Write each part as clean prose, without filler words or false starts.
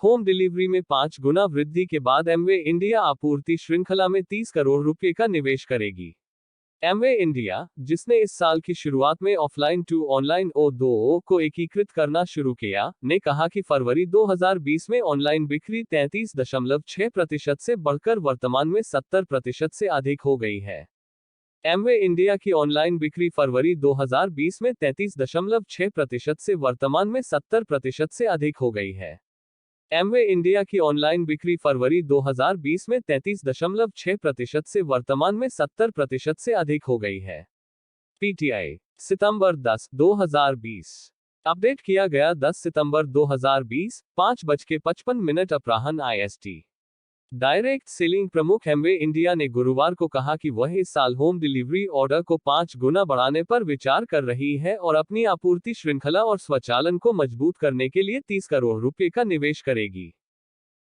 Home delivery में 5 गुना वृद्धि के बाद एमवे इंडिया आपूर्ति श्रृंखला में 30 करोड़ रुपए का निवेश करेगी। एमवे इंडिया, जिसने इस साल की शुरुआत में ऑफलाइन टू ऑनलाइन O2O को एकीकृत करना शुरू किया, ने कहा कि फरवरी 2020 में ऑनलाइन बिक्री 33.6% से बढ़कर वर्तमान में 70% से अधिक हो गई है। एमवे इंडिया की ऑनलाइन बिक्री फरवरी 2020 में 33.6% से वर्तमान में 70% से अधिक हो गई है। एमवे इंडिया की ऑनलाइन बिक्री फरवरी 2020 में 33.6% से वर्तमान में 70% से अधिक हो गई है। पीटीआई सितंबर 10, 2020 अपडेट किया गया 10 सितंबर 2020, 5:55 अपराह्न IST। डायरेक्ट सेलिंग प्रमुख एमवे इंडिया ने गुरुवार को कहा कि वह इस साल होम डिलीवरी ऑर्डर को 5 गुना बढ़ाने पर विचार कर रही है और अपनी आपूर्ति श्रृंखला और स्वचालन को मजबूत करने के लिए 30 करोड़ रुपए का निवेश करेगी।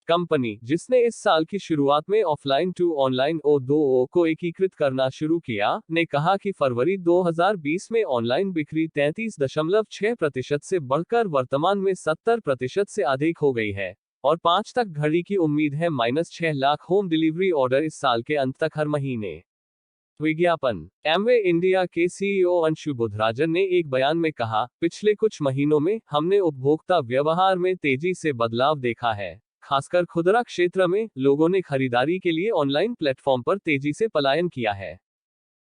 कंपनी, जिसने इस साल की शुरुआत में ऑफलाइन टू ऑनलाइन O2O को एकीकृत करना शुरू किया, ने कहा कि फरवरी 2020 में ऑनलाइन बिक्री 33.6% से बढ़कर वर्तमान में 70% से अधिक हो गई है और 5 तक घड़ी की उम्मीद है। -6 लाख होम डिलीवरी ऑर्डर इस साल के अंत तक हर महीने। विज्ञापन। एमवे इंडिया के CEO अंशु बुद्धराजन ने एक बयान में कहा, पिछले कुछ महीनों में हमने उपभोक्ता व्यवहार में तेजी से बदलाव देखा है। खासकर खुदरा क्षेत्र में लोगों ने खरीदारी के लिए ऑनलाइन प्लेटफॉर्म पर तेजी से पलायन किया है।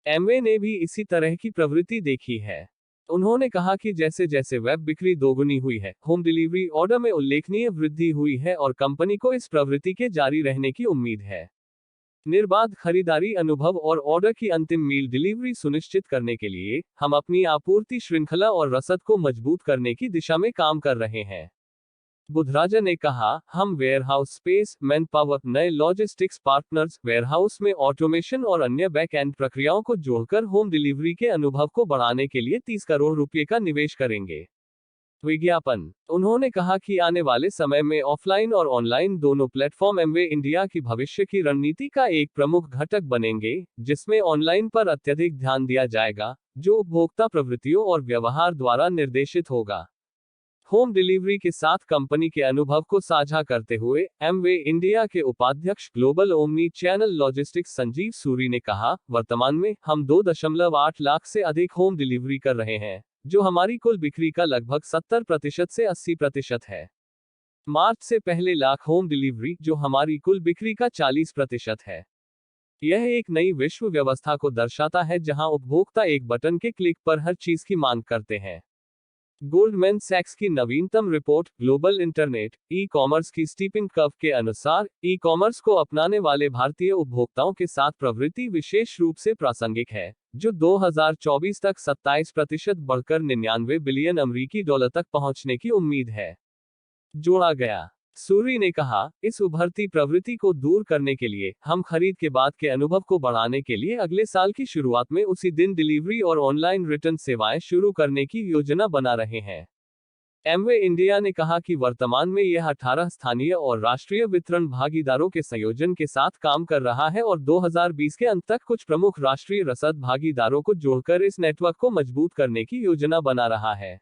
एमवे ने भी इसी तरह की प्रवृत्ति देखी है। उन्होंने कहा कि जैसे जैसे वेब बिक्री दोगुनी हुई है, होम डिलीवरी ऑर्डर में उल्लेखनीय वृद्धि हुई है और कंपनी को इस प्रवृत्ति के जारी रहने की उम्मीद है। निर्बाध खरीदारी अनुभव और ऑर्डर की अंतिम मील डिलीवरी सुनिश्चित करने के लिए हम अपनी आपूर्ति श्रृंखला और रसद को मजबूत करने की दिशा में काम कर रहे हैं। बुद्धराजन ने कहा, हम वेयरहाउस स्पेस, मैन पावर, नए लॉजिस्टिक्स पार्टनर्स, वेयरहाउस में ऑटोमेशन और अन्य बैक एंड प्रक्रियाओं को जोड़कर होम डिलीवरी के अनुभव को बढ़ाने के लिए 30 करोड़ रुपए का निवेश करेंगे। विज्ञापन। उन्होंने कहा कि आने वाले समय में ऑफलाइन और ऑनलाइन दोनों प्लेटफॉर्म एमवे इंडिया की भविष्य की रणनीति का एक प्रमुख घटक बनेंगे, जिसमें ऑनलाइन पर अत्यधिक ध्यान दिया जाएगा, जो उपभोक्ता प्रवृत्तियों और व्यवहार द्वारा निर्देशित होगा। होम डिलीवरी के साथ कंपनी के अनुभव को साझा करते हुए एमवे इंडिया के उपाध्यक्ष global omni channel logistics Sanjeev Suri ने कहा, वर्तमान में हम 2.8 लाख से अधिक होम डिलीवरी कर रहे हैं, जो हमारी कुल बिक्री का लगभग 70% से 80% है। मार्च से पहले लाख होम डिलीवरी, जो हमारी कुल बिक्री का 40% है। यह एक नई विश्व व्यवस्था को दर्शाता है जहां उपभोक्ता एक बटन के क्लिक पर हर चीज की मांग करते हैं। गोल्डमैन सैक्स की नवीनतम report, global internet e commerce की स्टीपिंग कर्व के अनुसार, ई कॉमर्स को अपनाने वाले भारतीय उपभोक्ताओं के साथ प्रवृत्ति विशेष रूप से प्रासंगिक है, जो 2024 तक 27% बढ़कर 99 बिलियन अमेरिकी डॉलर तक पहुंचने की उम्मीद है। जोड़ा गया। सूरी ने कहा, इस उभरती प्रवृत्ति को दूर करने के लिए हम खरीद के बाद के अनुभव को बढ़ाने के लिए अगले साल की शुरुआत में उसी दिन डिलीवरी और ऑनलाइन रिटर्न सेवाएं शुरू करने की योजना बना रहे हैं। एमवे इंडिया ने कहा कि वर्तमान में यह 18 स्थानीय और राष्ट्रीय वितरण भागीदारों के संयोजन के साथ काम कर रहा है और 2020 के अंत तक कुछ प्रमुख राष्ट्रीय रसद भागीदारों को जोड़कर इस नेटवर्क को मजबूत करने की योजना बना रहा है।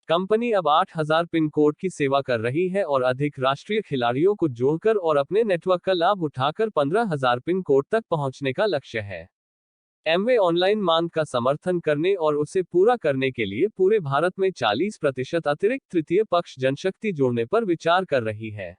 कंपनी अब 8000 पिन कोड की सेवा कर रही है और अधिक राष्ट्रीय खिलाड़ियों को जोड़कर और अपने नेटवर्क का लाभ उठाकर 15000 पिन कोड तक पहुंचने का लक्ष्य है। एमवे ऑनलाइन मांग का समर्थन करने और उसे पूरा करने के लिए पूरे भारत में 40% अतिरिक्त तृतीय पक्ष जनशक्ति जोड़ने पर विचार कर रही है।